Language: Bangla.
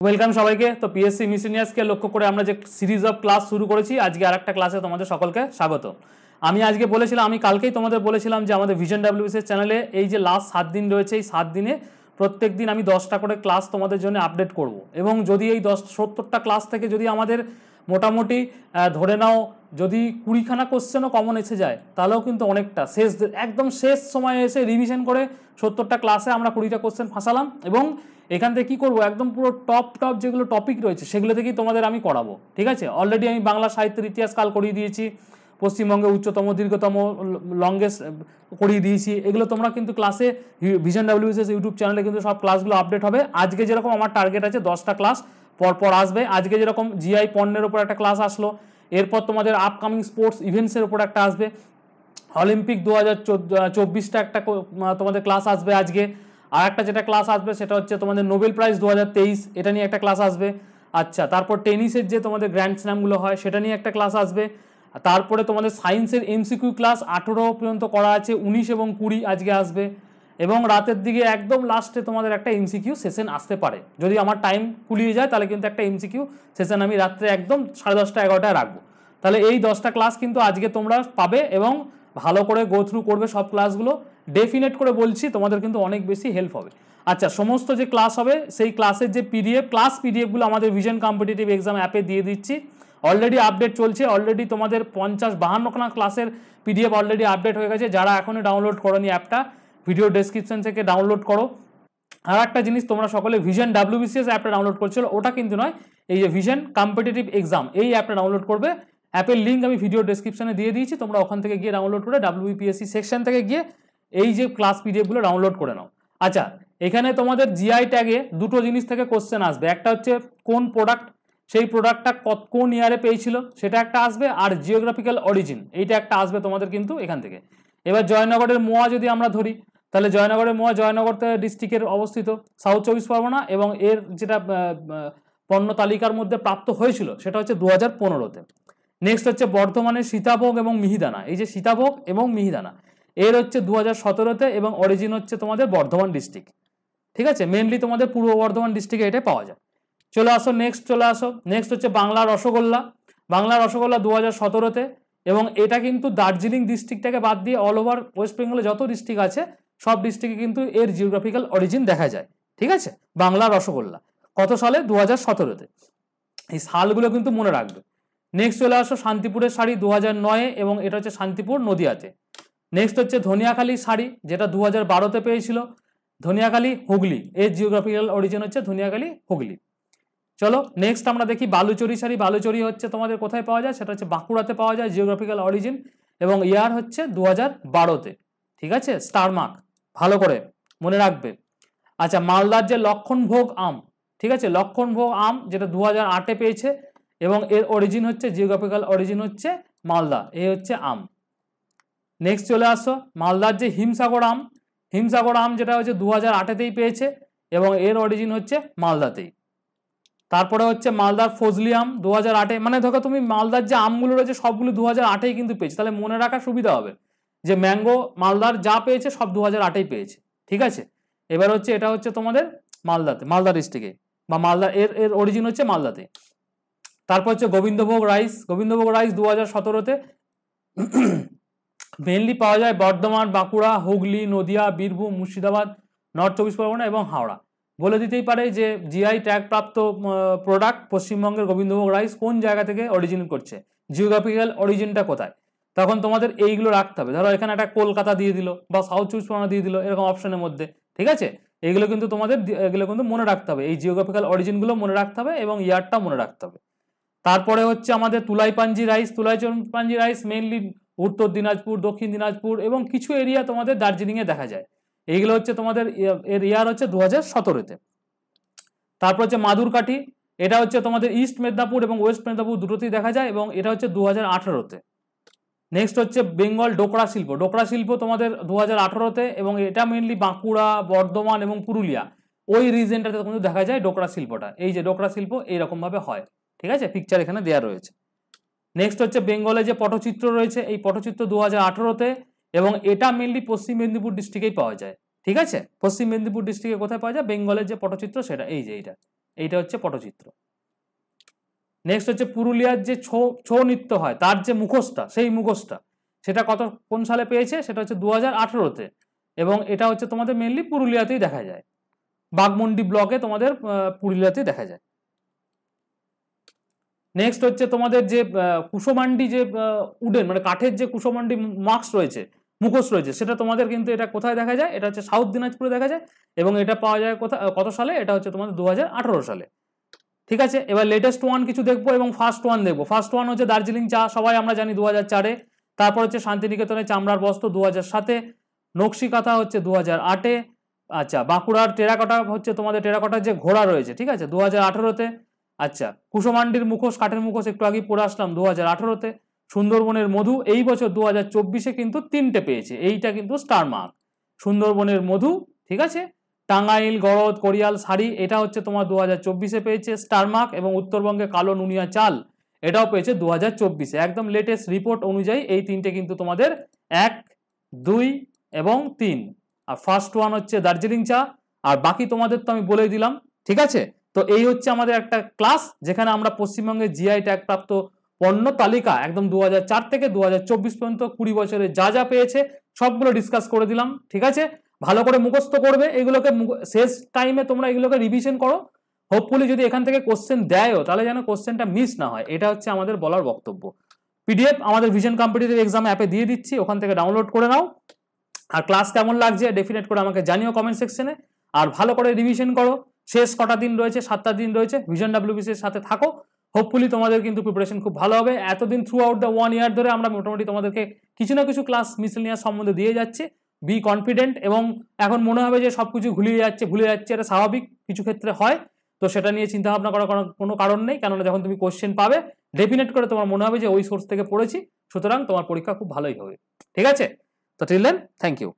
ওয়েলকাম সবাইকে। তো পিএসসি মিসেলিনিয়াসকে লক্ষ্য করে আমরা যে সিরিজ অফ ক্লাস শুরু করেছি, আজকে আরেকটা ক্লাসে তোমাদের সকলকে স্বাগত। আমি আজকে বলেছিলাম, আমি কালকেই তোমাদের বলেছিলাম যে আমাদের ভিশন ডাব্লিউবিসিএস চ্যানেলে এই যে লাস্ট 7 দিন রয়েছে, এই 7 দিনে প্রত্যেক দিন আমি 10টা করে ক্লাস তোমাদের জন্য আপডেট করব। এবং যদি এই 70টা ক্লাস থেকে যদি আমাদের মোটামুটি ধরে নাও যদি 20খানা কোশ্চেনও কমন এসে যায়, তাহলেও কিন্তু অনেকটা একদম শেষ সময়ে এসে রিভিশন করে 70টা ক্লাসে আমরা 20টা কোশ্চেন ফাঁসালাম। এবং এখান থেকে কী করবো, একদম পুরো টপ যেগুলো টপিক রয়েছে সেগুলো থেকেই তোমাদের আমি করাবো। ঠিক আছে, অলরেডি আমি বাংলা সাহিত্যের ইতিহাস কাল করিয়ে দিয়েছি, পশ্চিমবঙ্গে উচ্চতম দীর্ঘতম লংগেস্ট করিয়ে দিয়েছি। এগুলো তোমরা কিন্তু ক্লাসে ভিশন ডাব্লিউবিসিএস ইউটিউব চ্যানেলে কিন্তু সব ক্লাসগুলো আপডেট হবে। আজকে যেরকম আমার টার্গেট আছে 10টা ক্লাস পর আসবে। আজকে যেরকম জিআই পণ্যের ওপর একটা ক্লাস আসলো, এরপর তোমাদের আপকামিং স্পোর্টস ইভেন্টসের ওপর একটা আসবে, অলিম্পিক 2024টা একটা তোমাদের ক্লাস আসবে আজকে। আর একটা যেটা ক্লাস আসবে সেটা হচ্ছে তোমাদের নোবেল প্রাইজ 2023, এটা নিয়ে একটা ক্লাস আসবে। আচ্ছা, তারপর টেনিসের যে তোমাদের গ্র্যান্ড স্ল্যামগুলো হয় সেটা নিয়ে একটা ক্লাস আসবে। তারপরে তোমাদের সায়েন্সের এমসিকিউ ক্লাস 18 পর্যন্ত করা আছে, 19 এবং 20 আজকে আসবে। এবং রাতের দিকে একদম লাস্টে তোমাদের একটা এমসিকিউ সেশন আসতে পারে, যদি আমার টাইম কুলিয়ে যায় তাহলে কিন্তু একটা এমসিকিউ সেশন আমি রাত্রে একদম 10:30 11টায় রাখবো। তাহলে এই 10টা ক্লাস কিন্তু আজকে তোমরা পাবে এবং ভালো করে গো থ্রু করবে সব ক্লাসগুলো। ডেফিনেট করে বলছি, তোমাদের কিন্তু অনেক বেশি হেল্প হবে। আচ্ছা, সমস্ত যে ক্লাস হবে সেই ক্লাসের যে পিডিএফগুলো আমাদের ভিশন কম্পিটিটিভ এক্সাম অ্যাপে দিয়ে দিচ্ছি। অলরেডি আপডেট চলছে, অলরেডি তোমাদের 50-52খানা ক্লাসের পিডিএফ অলরেডি আপডেট হয়ে গেছে। যারা এখনও ডাউনলোড করোনি অ্যাপটা, ভিডিও ডেসক্রিপশন থেকে ডাউনলোড করো। আর একটা জিনিস, তোমরা সকলে ভিশন ডাব্লিউবিসিএস অ্যাপটা ডাউনলোড করছিল, ওটা কিন্তু নয়, এই যে ভিশন কম্পিটিটিভ এক্সাম এই অ্যাপটা ডাউনলোড করবে। অ্যাপের লিঙ্ক আমি ভিডিও ডেসক্রিপশনে দিয়ে দিয়েছি, তোমরা ওখান থেকে গিয়ে ডাউনলোড করে ডাব্লিউবিপিএসসি সেকশন থেকে গিয়ে এই যে ক্লাস পিডিএফগুলো ডাউনলোড করে নাও। আচ্ছা, এখানে তোমাদের জিআই ট্যাগে দুটো জিনিস থেকে কোশ্চেন আসবে। একটা হচ্ছে কোন প্রোডাক্ট, সেই প্রোডাক্টটা কোন ইয়ারে পেয়েছিল সেটা একটা আসবে, আর জিওগ্রাফিক্যাল অরিজিন এইটা একটা আসবে তোমাদের কিন্তু এখান থেকে। এবার জয়নগরের মোয়া যদি আমরা ধরি, তাহলে জয়নগরের মোয়া জয়নগর ডিস্ট্রিক্টের অবস্থিত, সাউথ 24 পরগনা, এবং এর যেটা পণ্য তালিকার মধ্যে প্রাপ্ত হয়েছিল সেটা হচ্ছে 2015-তে। নেক্সট হচ্ছে বর্ধমানের সীতাভোগ এবং মিহিদানা, এই যে সীতাভোগ এবং মিহিদানা এর হচ্ছে 2017-তে, এবং অরিজিন হচ্ছে তোমাদের বর্ধমান ডিস্ট্রিক্ট। ঠিক আছে, মেনলি তোমাদের পূর্ব বর্ধমান ডিস্ট্রিক্টে এটা পাওয়া যায়। চলে আসো নেক্সট হচ্ছে বাংলা রসগোল্লা। বাংলা রসগোল্লা 2017-তে, এবং এটা কিন্তু দার্জিলিং ডিস্ট্রিক্টটাকে বাদ দিয়ে অল ওভার ওয়েস্ট বেঙ্গলে যত ডিস্ট্রিক্ট আছে সব ডিস্ট্রিক্টে কিন্তু এর জিওগ্রাফিক্যাল অরিজিন দেখা যায়। ঠিক আছে, বাংলা রসগোল্লা কত সালে? 2017-তে। এই সালগুলো কিন্তু মনে রাখবে। নেক্সট চলে আসো শান্তিপুরের শাড়ি 2009-এ, এবং এটা হচ্ছে শান্তিপুর নদিয়াতে। নেক্সট হচ্ছে ধনিয়াখালী শাড়ি, যেটা 2012-তে পেয়েছিল, ধনিয়াখালী হুগলি, এর জিওগ্রাফিক্যাল অরিজিন হচ্ছে ধনিয়াখালী হুগলি। চলো নেক্সট আমরা দেখি বালুচরি শাড়ি। বালুচরি হচ্ছে তোমাদের কোথায় পাওয়া যায়? সেটা হচ্ছে বাঁকুড়াতে পাওয়া যায়, জিওগ্রাফিক্যাল অরিজিন, এবং ইয়ার হচ্ছে 2012-তে। ঠিক আছে, স্টার মার্ক ভালো করে মনে রাখবে। আচ্ছা, মালদার যে লক্ষণভোগ আম, ঠিক আছে, লক্ষণভোগ আম যেটা 2008-এ পেয়েছে, এবং এর অরিজিন হচ্ছে জিওগ্রাফিক্যাল অরিজিন হচ্ছে মালদা, এ হচ্ছে আম। নেক্সট চলে আসো মালদার যে হিমসাগর আম যেটা হচ্ছে 2008-তেই পেয়েছে, এবং এর অরিজিন হচ্ছে মালদাতেই। তারপরে হচ্ছে মালদার ফজলি আম 2008-এ, মানে দেখো তুমি মালদার যে আমগুলো রয়েছে সবগুলো 2008-এই কিন্তু পেয়েছে, তাহলে মনে রাখা সুবিধা হবে যে ম্যাঙ্গো মালদার যা পেয়েছে সব 2008-এই পেয়েছে। ঠিক আছে, এবার হচ্ছে এটা হচ্ছে তোমাদের মালদাতে, মালদা ডিস্ট্রিক্টে, বা মালদা এর অরিজিন হচ্ছে মালদাতে। তারপর হচ্ছে গোবিন্দভোগ রাইস 2017-তে মেনলি পাওয়া যায় বর্ধমান, বাঁকুড়া, হুগলি, নদিয়া, বীরভূম, মুর্শিদাবাদ, নর্থ 24 পরগনা এবং হাওড়া। বলে দিতেই পারে যে জিআই ট্যাগ প্রাপ্ত প্রোডাক্ট পশ্চিমবঙ্গের গোবিন্দভোগ রাইস কোন জায়গা থেকে অরিজিন করছে, জিওগ্রাফিক্যাল অরিজিনটা কোথায়, তখন তোমাদের এইগুলো রাখতে হবে। ধরো এখানে একটা কলকাতা দিয়ে দিল বা সাউথ 24 পরগনা দিয়ে দিল, এরকম অপশনের মধ্যে। ঠিক আছে, এগুলো কিন্তু তোমাদের এগুলো কিন্তু মনে রাখতে হবে, এই জিওগ্রাফিক্যাল অরিজিনগুলো মনে রাখতে হবে এবং ইয়ারটা মনে রাখতে হবে। তারপরে হচ্ছে আমাদের তুলাইপাঞ্জি রাইস মেনলি উত্তর দিনাজপুর, দক্ষিণ দিনাজপুর এবং কিছু এরিয়া তোমাদের দার্জিলিংয়ে দেখা যায়। এইগুলো হচ্ছে তোমাদের এর ইয়ার হচ্ছে 2017-তে। তারপর হচ্ছে মাদুরকাঠি, এটা হচ্ছে তোমাদের ইস্ট মেদিনীপুর এবং ওয়েস্ট মেদিনীপুর দুটোতেই দেখা যায়, এবং এটা হচ্ছে 2018-তে। নেক্সট হচ্ছে বেঙ্গল ডোকরা শিল্প তোমাদের 2018-তে, এবং এটা মেনলি বাঁকুড়া, বর্ধমান এবং পুরুলিয়া ওই রিজনটাতে কিন্তু দেখা যায় ডোকরা শিল্পটা। এই যে ডোকরা শিল্প এইরকম ভাবে হয়। ঠিক আছে, পিকচার এখানে দেওয়া রয়েছে। নেক্সট হচ্ছে বেঙ্গলে যে পটচিত্র রয়েছে, এই পটচিত্র 2018-তে, এবং এটা মেনলি পশ্চিম মেদিনীপুর ডিস্ট্রিক্টেই পাওয়া যায়। ঠিক আছে, পশ্চিম মেদিনীপুর ডিস্ট্রিক্টে কোথায় পাওয়া যায়? বেঙ্গলের যে পটচিত্র সেটা, এই যে এইটা হচ্ছে পটচিত্র। নেক্সট হচ্ছে পুরুলিয়ার যে ছৌ নৃত্য হয় তার যে মুখোশটা, সেই মুখোশটা সেটা কোন সালে পেয়েছে, সেটা হচ্ছে 2018-তে, এবং এটা হচ্ছে তোমাদের মেনলি পুরুলিয়াতেই দেখা যায়, বাগমুন্ডি ব্লকে তোমাদের পুরুলিয়াতেই দেখা যায়। নেক্সট হচ্ছে তোমাদের যে কুশমান্ডি যে উডেন মানে কাঠের যে কুশমান্ডি মাস্ক রয়েছে, মুখোশ রয়েছে, সেটা তোমাদের কিন্তু এটা কোথায় দেখা যায়, এটা হচ্ছে সাউথ দিনাজপুরে দেখা যায়, এবং এটা পাওয়া যায় কত সালে, এটা হচ্ছে তোমাদের 2018 সালে। ঠিক আছে, এবার লেটেস্ট ওয়ান কিছু দেখবো এবং ফার্স্ট ওয়ান দেখবো। ফার্স্ট ওয়ান হচ্ছে দার্জিলিং চা, সবাই আমরা জানি 2004-এ। তারপর হচ্ছে শান্তিনিকেতনের চামড়ার বস্ত্র 2007-এ, নকশি কাঁথা হচ্ছে 2008-এ। আচ্ছা, বাঁকুড়ার টেরাকোটা হচ্ছে তোমাদের টেরাকোটার যে ঘোড়া রয়েছে, ঠিক আছে, 2018-তে। আচ্ছা, কুশমান্ডির মুখোশ, কাঠের মুখোশ একটু আগে পড়ে আসলাম 2018-তে। সুন্দরবনের মধু এই বছর 2024-এ কিন্তু 3টে পেয়েছে, এইটা কিন্তু স্টার মার্ক, সুন্দরবনের মধু। ঠিক আছে, টাঙ্গাইল গড়দ কোরিয়াল শাড়ি এটা হচ্ছে তোমার 2024-এ পেয়েছে স্টার মার্ক, এবং উত্তরবঙ্গে কালো নুনিয়া চাল এটাও পেয়েছে 2024-এ। একদম লেটেস্ট রিপোর্ট অনুযায়ী এই 3টে কিন্তু তোমাদের 1, 2 এবং 3। আর ফার্স্ট ওয়ান হচ্ছে দার্জিলিং চা, আর বাকি তোমাদের তো আমি বলেই দিলাম। ঠিক আছে, তো এই হচ্ছে আমাদের একটা ক্লাস যেখানে আমরা পশ্চিমবঙ্গের জিআই ট্যাগ প্রাপ্ত পণ্য তালিকা একদম 2004 থেকে 2024 পর্যন্ত 20 বছরে যা যা পেয়েছে সবগুলো ডিসকাস করে দিলাম। ঠিক আছে, ভালো করে মুখস্থ করবে এগুলোকে, শেষ টাইমে তোমরা এগুলোকে রিভিশন করো। হোপফুলি যদি এখান থেকে কোশ্চেন দেয়ও তাহলে যেন কোশ্চেনটা মিস না হয়, এটা হচ্ছে আমাদের বলার বক্তব্য। পিডিএফ আমাদের ভিশন কম্পিটিটিভ এক্সাম অ্যাপে দিয়ে দিচ্ছি, ওখান থেকে ডাউনলোড করে নাও। আর ক্লাস কেমন লাগছে ডেফিনেট করে আমাকে জানিও কমেন্ট সেকশনে। আর ভালো করে রিভিশন করো, শেষ কটা দিন রয়েছে, 7টা দিন রয়েছে, ভিশন ডাব্লিউবিসির সাথে থাকো। হোপফুলি তোমাদের কিন্তু প্রিপারেশন খুব ভালো হবে। এতদিন থ্রু আউট দ্য 1 ইয়ার ধরে আমরা মোটামুটি তোমাদেরকে কিছু না কিছু ক্লাস মিসেলিনিয়াস সম্বন্ধে দিয়ে যাচ্ছি। বি কনফিডেন্ট, এবং এখন মনে হবে যে সবকিছু ভুলে যাচ্ছে, এটা স্বাভাবিক, কিছু ক্ষেত্রে হয়, তো সেটা নিয়ে চিন্তা ভাবনা করার কোনো কারণ নেই, কেননা যখন তুমি কোশ্চেন পাবে ডেফিনেট করে তোমার মনে হবে যে ওই সোর্স থেকে পড়েছি, সুতরাং তোমার পরীক্ষা খুব ভালোই হবে। ঠিক আছে, তো টিল দেন থ্যাংক ইউ।